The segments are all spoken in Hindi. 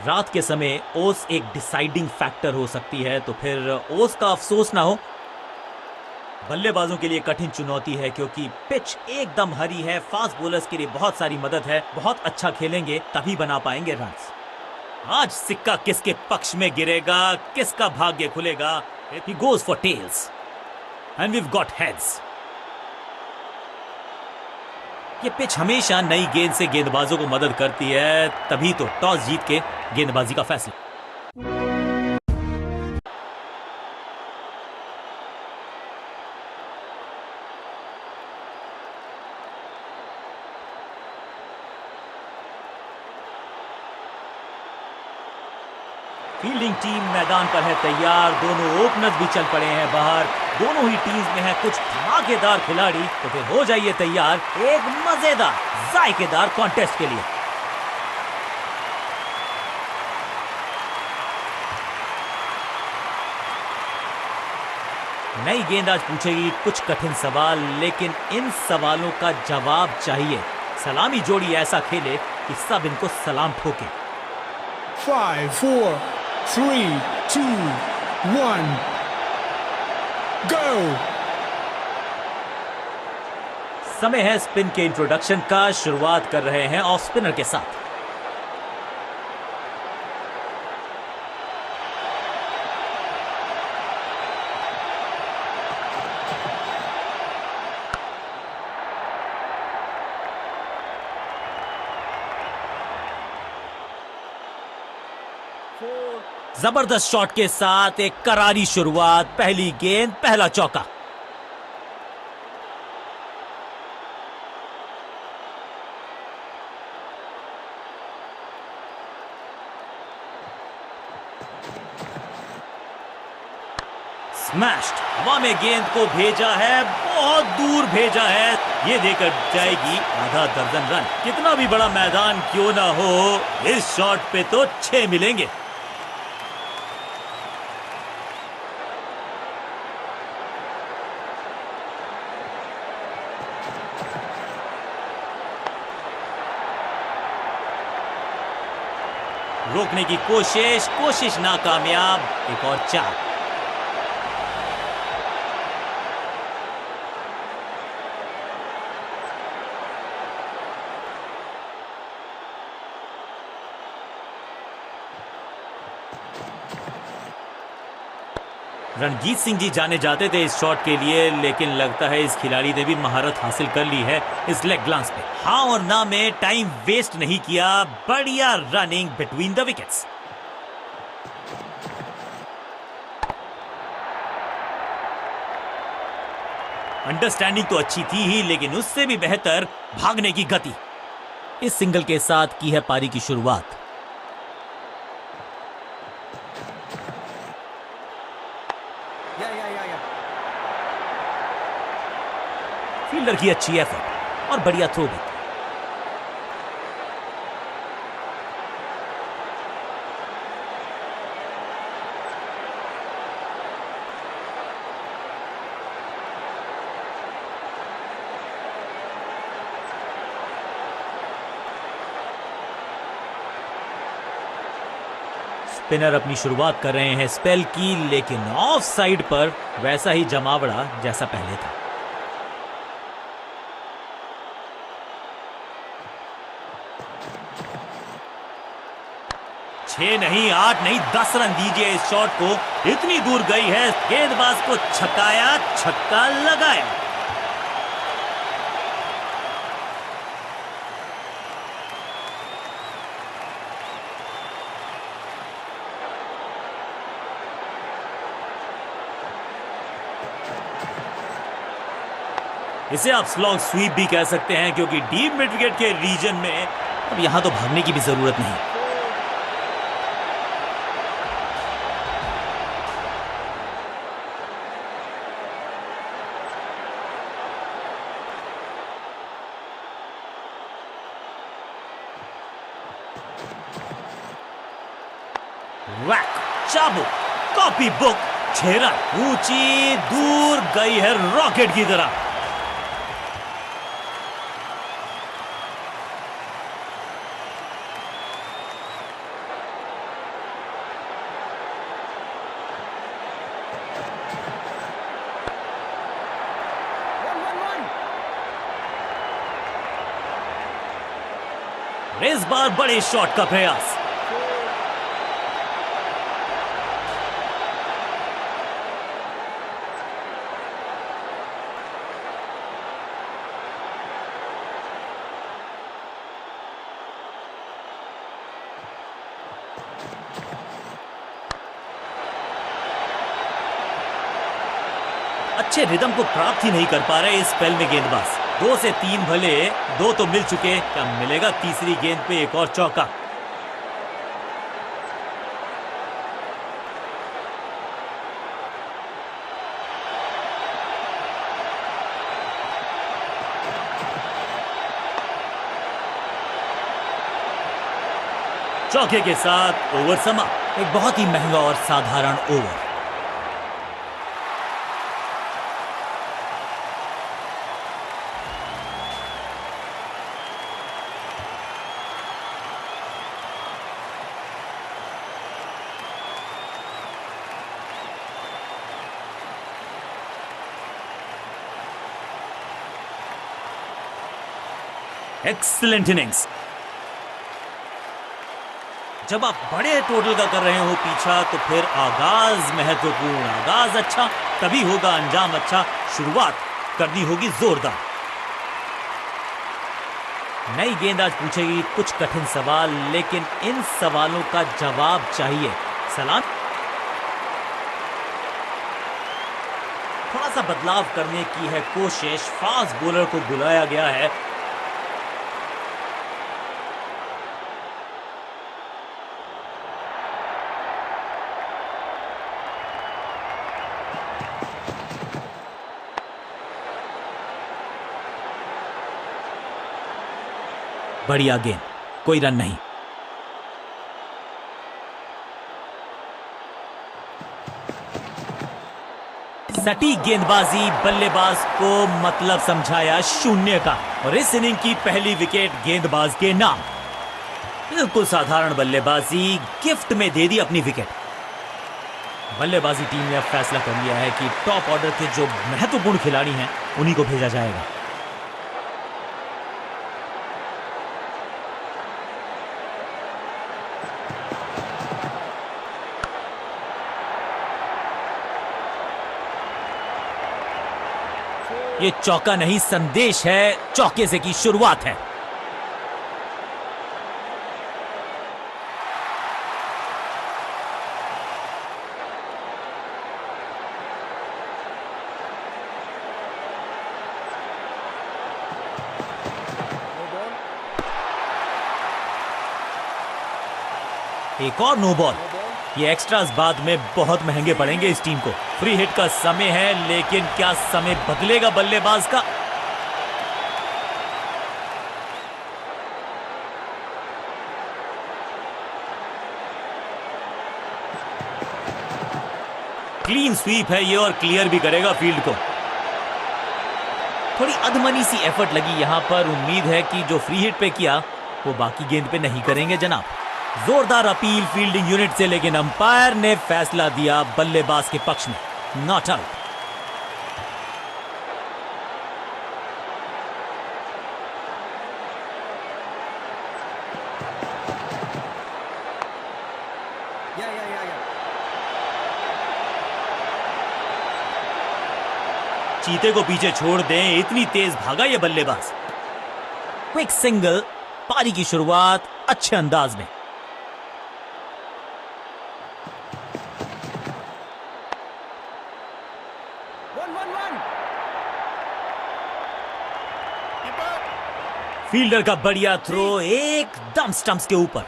रात के समय ओस एक डिसाइडिंग फैक्टर हो सकती है, तो फिर ओस का अफसोस ना हो। बल्लेबाजों के लिए कठिन चुनौती है क्योंकि पिच एकदम हरी है। फास्ट बॉलर्स के लिए बहुत सारी मदद है। बहुत अच्छा खेलेंगे तभी बना पाएंगे रन्स। आज सिक्का किसके पक्ष में गिरेगा, किसका भाग्य खुलेगा? He goes for tails and we've got heads। ये पिच हमेशा नई गेंद से गेंदबाजों को मदद करती है, तभी तो टॉस जीत के गेंदबाजी का फैसला। फील्डिंग टीम मैदान पर है तैयार। दोनों ओपनर्स भी चल पड़े हैं बाहर। दोनों ही टीम्स में है कुछ धमाकेदार खिलाड़ी। तो फिर हो जाइए तैयार एक मजेदार जायकेदार कॉन्टेस्ट के लिए। नई गेंद आज पूछेगी कुछ कठिन सवाल, लेकिन इन सवालों का जवाब चाहिए। सलामी जोड़ी ऐसा खेले कि सब इनको सलाम ठोके। 5, 4, 3, 2, 1, go! समय है स्पिन के इंट्रोडक्शन का। शुरुआत कर रहे हैं ऑफ स्पिनर के साथ। जबरदस्त शॉट के साथ एक करारी शुरुआत। पहली गेंद, पहला चौका। स्मैश्ड। हवा में गेंद को भेजा है, बहुत दूर भेजा है। ये देकर जाएगी आधा दर्जन रन। कितना भी बड़ा मैदान क्यों ना हो, इस शॉट पे तो 6 मिलेंगे। रोकने की कोशिश नाकामयाब। एक और 4। रणजीत सिंह जी जाने जाते थे इस शॉट के लिए, लेकिन लगता है इस खिलाड़ी ने भी महारत हासिल कर ली है इस लेग ग्लांस पे। हाँ और ना में टाइम वेस्ट नहीं किया। बढ़िया running between the wickets. Understanding तो अच्छी थी ही, लेकिन उससे भी बेहतर भागने की गति। इस सिंगल के साथ की है पारी की शुरुआत। फील्डर की अच्छी एफर्ट और बढ़िया थ्रो भी। स्पिनर अपनी शुरुआत कर रहे हैं स्पेल की, लेकिन ऑफ साइड पर वैसा ही जमावड़ा जैसा पहले था। 6 नहीं, 8 नहीं, 10 रन दीजिए इस शॉट को। इतनी दूर गई है, गेंदबाज को छकाया, छक्का लगाया। इसे आप स्लॉग स्वीप भी कह सकते हैं, क्योंकि डीप मिड विकेट के रीजन में अब यहां तो भागने की भी जरूरत नहीं। वैक, चाबुक, कॉपी बुक, 6 रन। ऊंची दूर गई है रॉकेट की तरह। और इस बार बड़े शॉट का प्रयास। अच्छे रिदम को प्राप्त ही नहीं कर पा रहे इस स्पेल में गेंदबाज। 2 से 3 भले, 2 तो मिल चुके, क्या मिलेगा तीसरी गेंद पे एक और चौका। चौके के साथ ओवर समाप्त। एक बहुत ही महंगा और साधारण ओवर। Excellent innings. जब आप बड़े टोटल का कर रहे हो पीछा तो फिर आगाज महत्वपूर्ण। आगाज अच्छा तभी होगा अंजाम अच्छा। शुरुआत करनी होगी जोरदार। नई गेंद आज पूछेगी कुछ कठिन सवाल, लेकिन इन सवालों का जवाब चाहिए। सलाम। थोड़ा सा बदलाव करने की है कोशिश। फास्ट बॉलर को बुलाया गया है। बढ़िया गेंद, कोई रन नहीं। सटीक गेंदबाजी बल्लेबाज को मतलब समझाया शून्य का, और इस इनिंग की पहली विकेट गेंदबाज के नाम। बिल्कुल साधारण बल्लेबाजी, गिफ्ट में दे दी अपनी विकेट। बल्लेबाजी टीम ने अब फैसला कर लिया है कि टॉप ऑर्डर के जो महत्वपूर्ण खिलाड़ी हैं उन्हीं को भेजा जाएगा। ये चौका नहीं संदेश है, चौके से की शुरुआत है। एक और नो बॉल। ये एक्स्ट्रास बाद में बहुत महंगे पड़ेंगे इस टीम को। फ्री हिट का समय है, लेकिन क्या समय बदलेगा बल्लेबाज का? क्लीन स्वीप है ये, और क्लियर भी करेगा फील्ड को। थोड़ी अधमनी सी एफर्ट लगी यहां पर। उम्मीद है कि जो फ्री हिट पे किया वो बाकी गेंद पे नहीं करेंगे जनाब। जोरदार अपील फील्डिंग यूनिट से, लेकिन अंपायर ने फैसला दिया बल्लेबाज के पक्ष में, नॉट आउट। चीते को पीछे छोड़ दें, इतनी तेज भागा ये बल्लेबाज। क्विक सिंगल, पारी की शुरुआत अच्छे अंदाज में। फील्डर का बढ़िया थ्रो एकदम स्टंप्स के ऊपर।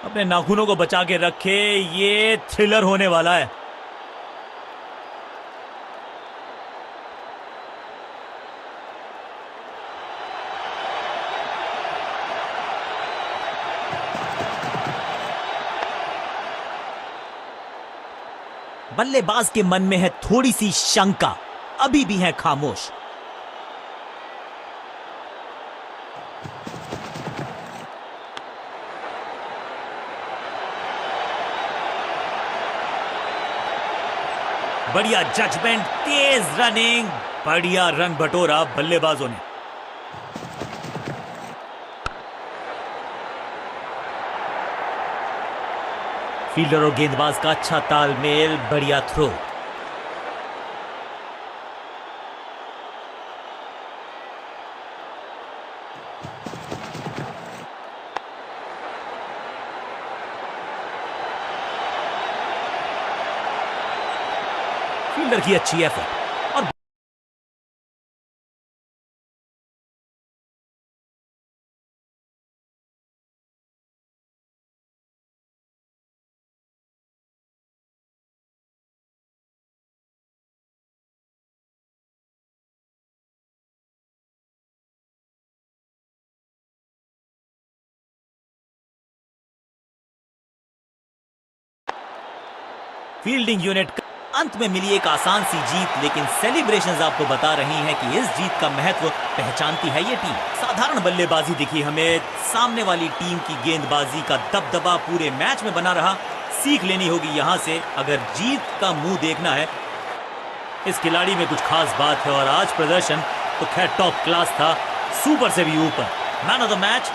अपने नाखूनों को बचा के रखे, ये थ्रिलर होने वाला है। बल्लेबाज के मन में है थोड़ी सी शंका, अभी भी है खामोश। बढ़िया जजमेंट, तेज रनिंग, बढ़िया रन बटोरा बल्लेबाजों ने। फील्डर और गेंदबाज का अच्छा तालमेल, बढ़िया थ्रो। फील्डर की अच्छी एफर्ट और फील्डिंग यूनिट अंत में मिली एक आसान सी जीत, लेकिन सेलिब्रेशंस आपको बता रही हैं कि इस जीत का महत्व पहचानती है ये टीम। साधारण बल्लेबाजी दिखी हमें, सामने वाली टीम की गेंदबाजी का दबदबा पूरे मैच में बना रहा। सीख लेनी होगी यहां से अगर जीत का मुंह देखना है। इस खिलाड़ी में कुछ खास बात है और आज प्रदर्शन तो खैर टॉप क्लास था, सुपर से भी ऊपर। Man of the match